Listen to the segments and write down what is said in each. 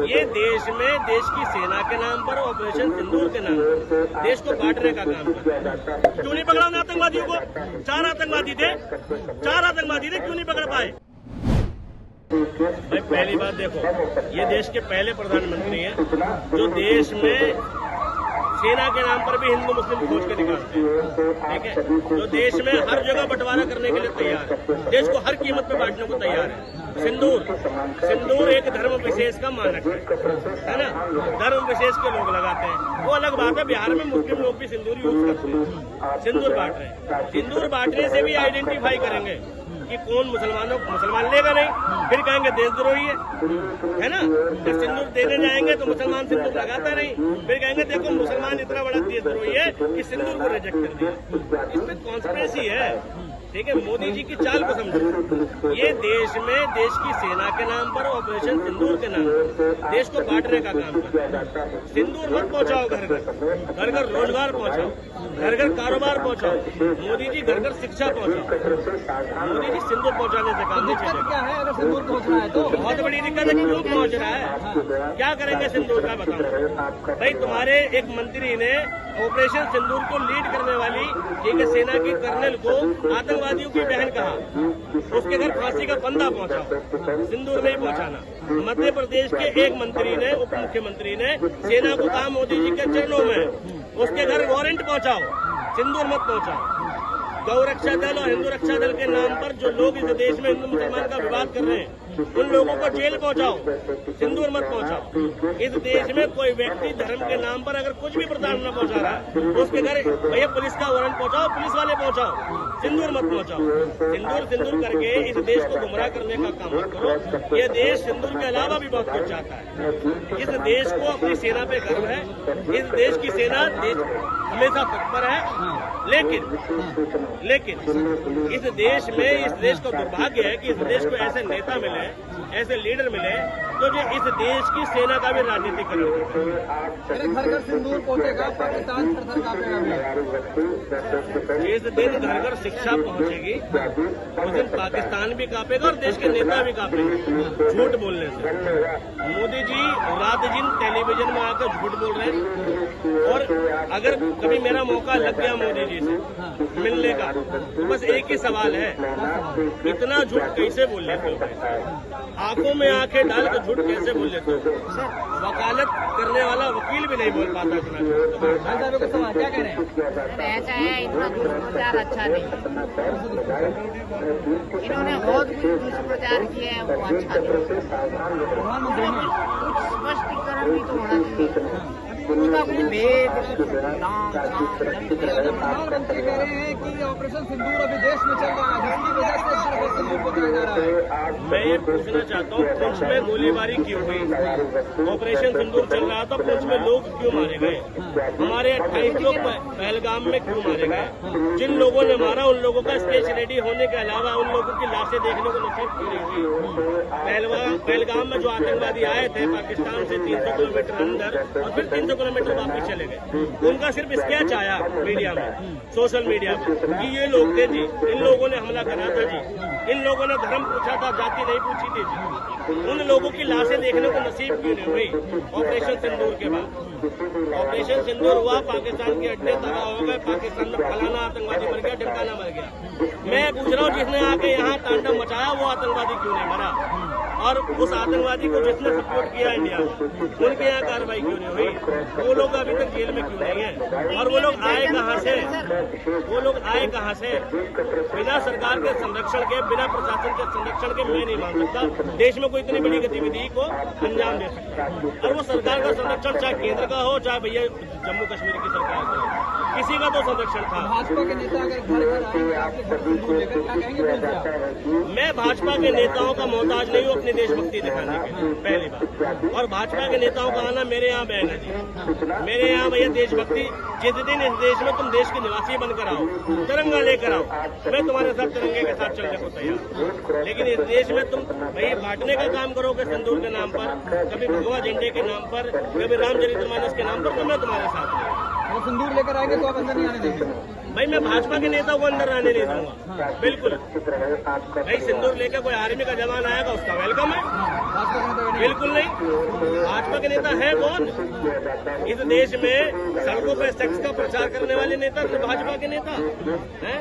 ये देश में देश की सेना के नाम पर, ऑपरेशन सिंदूर के नाम पर देश को बांटने का काम कर रहे हैं। क्यों नहीं पकड़ा उन आतंकवादियों को? 4 आतंकवादी थे, क्यों नहीं पकड़ पाए? भाई पहली बात देखो, ये देश के पहले प्रधानमंत्री हैं जो देश में सेना के नाम पर भी हिंदू मुस्लिम खोज के निकालते हैं, ठीक है? जो देश में हर जगह बंटवारा करने के लिए तैयार है, देश को हर कीमत पे बांटने को तैयार है। सिंदूर एक धर्म विशेष का मानक है ना? धर्म विशेष के लोग लगाते हैं, वो अलग बात है। बिहार में मुस्लिम लोग भी सिंदूर यूज करते हैं, सिंदूर बांट रहे हैं। सिंदूर बांटने से भी आइडेंटिफाई करेंगे कि कौन मुसलमान लेगा नहीं, फिर कहेंगे देशद्रोही है ना? जब सिंदूर देने जाएंगे तो मुसलमान सिंदूर लगाता नहीं, फिर कहेंगे देखो मुसलमान इतना बड़ा देशद्रोही है कि सिंदूर को रिजेक्ट कर दिया। इसमें कॉन्स्पिरेसी है, ठीक है? मोदी जी की चाल को समझो। ये देश में देश की सेना के नाम पर, ऑपरेशन सिंदूर के नाम पर देश को बांटने का काम कर रहे हैं। सिंदूर मत पहुंचाओ घर घर रोजगार पहुंचाओ, घर घर कारोबार पहुंचाओ। मोदी जी घर घर शिक्षा पहुंचाओ। मोदी जी सिंदूर पहुंचाने से काम नहीं चलेगा। क्या है अगर सिंदूर पहुंच रहा है तो? बहुत बड़ी दिक्कत है। क्यों पहुंच रहा है? क्या करेंगे सिंदूर का बताओ भाई। तुम्हारे एक मंत्री ने ऑपरेशन सिंदूर को लीड करने वाली, ठीक है, सेना की कर्नल को आतंकवादियों की बहन कहा, उसके घर फांसी का फंदा पहुंचाओ, सिंदूर नहीं पहुंचाना। मध्य प्रदेश के एक मंत्री ने, उप मुख्यमंत्री ने सेना को कहा मोदी जी के चरणों में उसके घर वारंट पहुंचाओ, सिंदूर मत पहुंचाओ। गौ रक्षा दल और हिंदू रक्षा दल के नाम पर जो लोग इस देश में हिंदू मुसलमान का विवाद कर रहे हैं, उन लोगों को जेल पहुंचाओ, सिंदूर मत पहुंचाओ। इस देश में कोई व्यक्ति धर्म के नाम पर अगर कुछ भी प्रताड़ना पहुंचा रहा है तो उसके घर भैया पुलिस का वारंट पहुंचाओ, पुलिस वाले पहुंचाओ, सिंदूर मत पहुंचाओ। सिंदूर करके इस देश को गुमराह करने का काम मत करो। ये देश सिंदूर के अलावा भी बहुत कुछ चाहता है। इस देश को अपनी सेना पे गर्व है, इस देश की सेना हमेशा तत्पर है। लेकिन इस देश में, इस देश का दुर्भाग्य है कि इस देश को ऐसे नेता मिले, ऐसे लीडर मिले तो जो इस देश की सेना का भी राजनीतिकरण मेरे घर घर सिंदूर पहुंचेगा, पाकिस्तान सरकार जिस दिन घर घर शिक्षा पहुंचेगी उस दिन पाकिस्तान भी कांपेगा और देश के नेता भी कांपेंगे झूठ बोलने से। मोदी जी रात दिन टेलीविजन में आकर झूठ बोल रहे हैं। और अगर कभी मेरा मौका लग गया मोदी जी से मिलने का तो बस एक ही सवाल है, इतना झूठ कैसे बोल लेते हो? आंखों में आंखें डाल कर झूठ कैसे बोल लेते हो? वकालत करने वाला वकील भी नहीं बोल पाता इतना झूठ। क्या कह रहे हैं? ऐसा है, इतना दुष्प्रचार अच्छा नहीं है। इन्होंने बहुत कुछ दुष्प्रचार किया है, वो अच्छा नहीं। कुछ स्पष्टीकरण भी तो होना चाहिए। उसका कुछ भेद प्रधानमंत्री कह रहे हैं कि ऑपरेशन सिंदूर अभी देश में चल रहा है, जिसकी वजह से सिर्फ सिंदूर बताया जा रहा है। मैं ये पूछना चाहता हूँ, पुंछ में गोलीबारी क्यों हुई? ऑपरेशन सिंदूर चल रहा था, पुंछ में लोग क्यों मारे गए? हमारे 28 लोग पहलगाम में क्यों मारे गए? जिन लोगों ने मारा उन लोगों का स्केच रेडी होने के अलावा उन लोगों की लाशें देखने को नसीब क्यों नहीं हुई? पहलगाम में जो आतंकवादी आए थे पाकिस्तान से 300 किलोमीटर अंदर और फिर 300 किलोमीटर वापस चले गए, उनका सिर्फ स्केच आया मीडिया में, सोशल मीडिया में कि ये लोग थे जी, इन लोगों ने हमला करा था जी, इन लोगों ने धर्म पूछा था, जाति नहीं पूछी थी जी। उन लोगों की लाशें देखने को नसीब क्यों नहीं हुई? ऑपरेशन सिंदूर के बाद ऑपरेशन सिंदूर हुआ, पाकिस्तान के अड्डे तबाह हो गए, पाकिस्तान में फलाना आतंकवादी मर गया, ढिमकाना मर गया। मैं पूछ रहा हूँ, जिसने आके यहाँ तांडव मचाया वो आतंकवादी क्यों नहीं मरा? और उस आतंकवादी को जिसने सपोर्ट किया इंडिया में, उनके यहाँ कार्रवाई क्यों नहीं हुई? वो लोग अभी तक जेल में क्यों नहीं है? और वो लोग आए कहाँ से? बिना सरकार के संरक्षण के, बिना प्रशासन के संरक्षण के मैं नहीं मान सकता देश में कोई इतनी बड़ी गतिविधि को अंजाम दे सकता। और वो सरकार का संरक्षण चाहे केंद्र का हो चाहे भैया जम्मू कश्मीर की सरकार का हो, किसी का तो संरक्षण था। भाजपा के नेता अगर घर घर आएंगे आपके घर सिंदूर लेकर, क्या कहेंगे? मैं भाजपा के नेताओं का मोहताज नहीं हूँ अपनी देशभक्ति दिखाने के लिए, पहली बात। और भाजपा के नेताओं का आना मेरे यहाँ बैन है जी, मेरे यहाँ भैया देशभक्ति। जिस दिन इस देश में तुम देश के निवासी बनकर आओ, तिरंगा लेकर आओ, मैं तुम्हारे साथ तिरंगे के साथ चलने को तैयार। लेकिन इस देश में तुम भैया बांटने का काम करोगे सिंदूर के नाम पर, कभी भगवा झंडे के नाम पर, कभी रामचरितमानस के नाम पर, तो मैं तुम्हारे साथ नहीं। वो सिंदूर लेकर आएंगे तो आप अंदर नहीं आने देंगे? भाई मैं भाजपा के नेता को अंदर आने नहीं दूंगा, बिल्कुल। भाई सिंदूर लेकर कोई आर्मी का जवान आएगा उसका वेलकम है, बिल्कुल नहीं। भाजपा के नेता है कौन? इस देश में सड़कों पर सेक्स का प्रचार करने वाले नेता भाजपा के नेता हैं?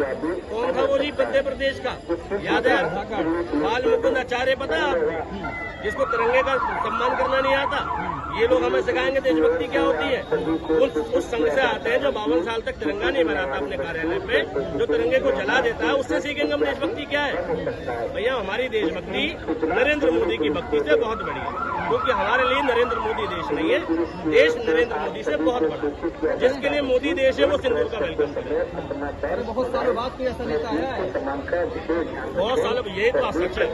कौन था वो जी मध्य प्रदेश का? याद है बाल मुकुंद आचार्य, पता है आपको, जिसको तिरंगे का सम्मान करना नहीं आता? ये लोग हमें सिखाएंगे देशभक्ति क्या होती है। उस संघ से आते हैं जो 52 साल तक तिरंगा नहीं बनाता अपने कार्यालय पे, जो तिरंगे को जला देता है, उससे सीखेंगे हम देशभक्ति क्या है। भैया हमारी देशभक्ति नरेंद्र मोदी की भक्ति से बहुत बड़ी है, क्योंकि हमारे लिए नरेंद्र मोदी देश नहीं है, देश नरेंद्र मोदी से बहुत बड़ा। जिसके लिए मोदी देश है वो सिंदूर का वेलकम करे। बहुत सालों बाद कोई ऐसा नेता आया है, बहुत सालों, यही तो सच है,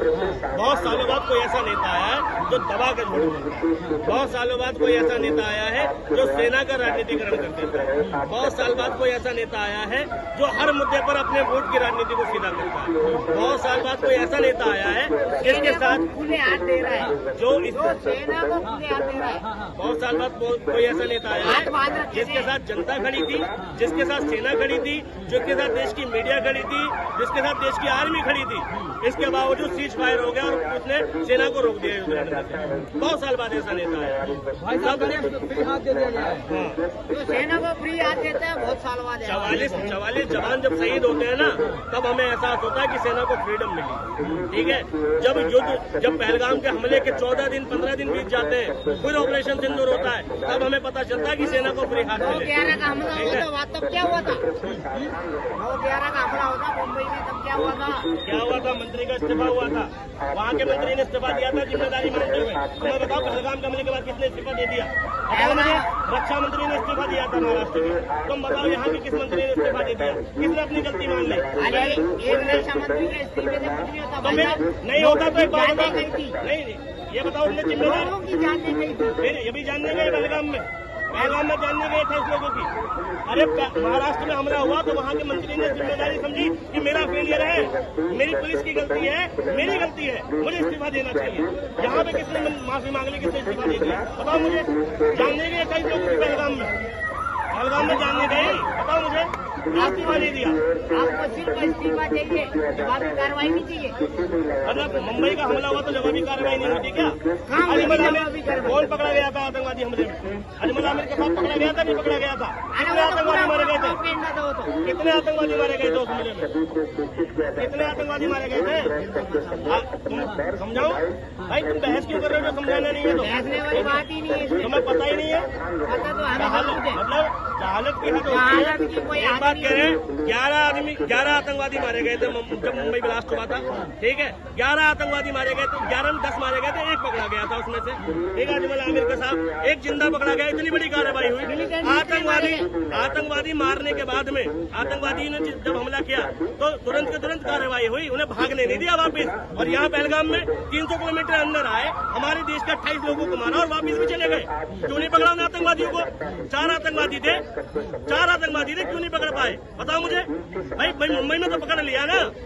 बहुत सालों बाद कोई ऐसा नेता आया है जो दबा के छोड़ देता। बहुत सालों बाद कोई ऐसा नेता आया है जो सेना का राजनीतिकरण कर देता है। बहुत साल बाद कोई ऐसा नेता आया है जो हर मुद्दे पर अपने वोट की राजनीति को सीधा करता है। बहुत साल बाद कोई ऐसा नेता आया है जिसके साथ खुले हाथ दे रहा है, जो सेना को खुले हाथ दे रहा है। बहुत साल बाद कोई ऐसा नेता आया है जिसके साथ जनता खड़ी थी, जिसके साथ सेना खड़ी थी, जिसके साथ देश की मीडिया खड़ी थी, जिसके साथ देश की आर्मी खड़ी थी। इसके बावजूद सीज फायर हो गया और उसने सेना को रोक दिया युद्ध लड़ने से। बहुत साल बाद ऐसा नेता आया। भाई साहब फ्री हाथ दे दिया गया है। जो सेना को फ्री हाथ देता है बहुत साल बाद। 44 जवान जब शहीद होते हैं ना, तब हमें एहसास होता है कि सेना को फ्रीडम मिली। ठीक है, जब पहलगाम के हमले के 14 दिन 15 दिन बीत जाते हैं, फिर ऑपरेशन सिंदूर होता है, तब हमें पता चलता है कि सेना को फ्री हाथ मिले। 9/11 का हमला हुआ था, तब क्या हुआ था? 9/11 का हमला हुआ था मुंबई में, तब क्या हुआ था? क्या हुआ था? मंत्री का इस्तीफा हुआ था। वहाँ के मंत्री ने इस्तीफा दिया था जिम्मेदारी मानते हुए। हमें बताओ पहलगाम के हमले के बाद किसने इस्तीफा दे दिया? बताओ मुझे। रक्षा मंत्री ने इस्तीफा दिया था महाराष्ट्र के। तुम बताओ यहाँ के किस मंत्री ने इस्तीफा दे दिया? किसने अपनी गलती मान ली? अरे एक रक्षा मंत्री के इस्तीफे से कुछ नहीं होता। तो नहीं होता तो एक बात जानने बताओ। गई थी, नहीं, ये बताओ उसने जिम्मेदारी लोगों की जानने गई थी। ये भी जानने गए पहलगाम में जानने गए थे उस लोगों की। अरे महाराष्ट्र में हमला हुआ तो वहाँ के मंत्री ने जिम्मेदारी समझी कि मेरा फेलियर है, मेरी पुलिस की गलती है, मेरी गलती है, मुझे इस्तीफा देना चाहिए। यहाँ पे किसने माफी मांग ली, किसने इस्तीफा दे दिया? बताओ मुझे। जानने गए कई लोगों की पहलगाम में जानने गए, बताओ मुझे, इस्तीफा दे दिया। आपको सिर्फ इस्तीफा चाहिए, जवाबी कार्रवाई नहीं चाहिए। मतलब मुंबई का हमला हुआ तो जवाबी कार्रवाई नहीं होती क्या? कहाँ अजमल जवाबी आमिर कार्रवाई? कौन पकड़ा गया था आतंकवादी हमले में? अजमल आमिर के साथ पकड़ा गया था, नहीं पकड़ा गया था? कितने आतंकवादी मारे गए थे? कितने आतंकवादी मारे गए थे उस हमले में? कितने आतंकवादी मारे गए थे? तुम समझाओ भाई, तुम बहस क्यों कर रहे हो जो समझाना नहीं है? तो बहसने वाली बात ही नहीं है, तुम्हें पता ही नहीं है। पता तो हमें सब कुछ है। मतलब जहालत की हद जहालत होती की है। कोई एक हद बात नहीं कह रहे हैं, 11 आतंकवादी मारे गए थे जब मुंबई ब्लास्ट हुआ था। ठीक है, 11 आतंकवादी मारे गए थे, 11 में 10 मारे गए थे, एक पकड़ा गया था उसमें से। ठीक है, अजमल आमिर के साथ एक जिंदा पकड़ा गया। इतनी बड़ी कार्रवाई हुई। आतंकवादी मारने के बाद में आतंकवादी ने जब हमला किया तो तुरंत के तुरंत कार्रवाई हुई, उन्हें भागने नहीं दिया वापिस। और यहाँ पहलगाम में 300 किलोमीटर अंदर आए, हमारे देश के 28 लोगों को मारा और वापिस भी चले गए। क्यों नहीं पकड़ा उन आतंकवादियों को? 4 आतंकवादी थे, क्यों नहीं पकड़ पाए? बताओ मुझे भाई। मुंबई में तो पकड़ लिया ना,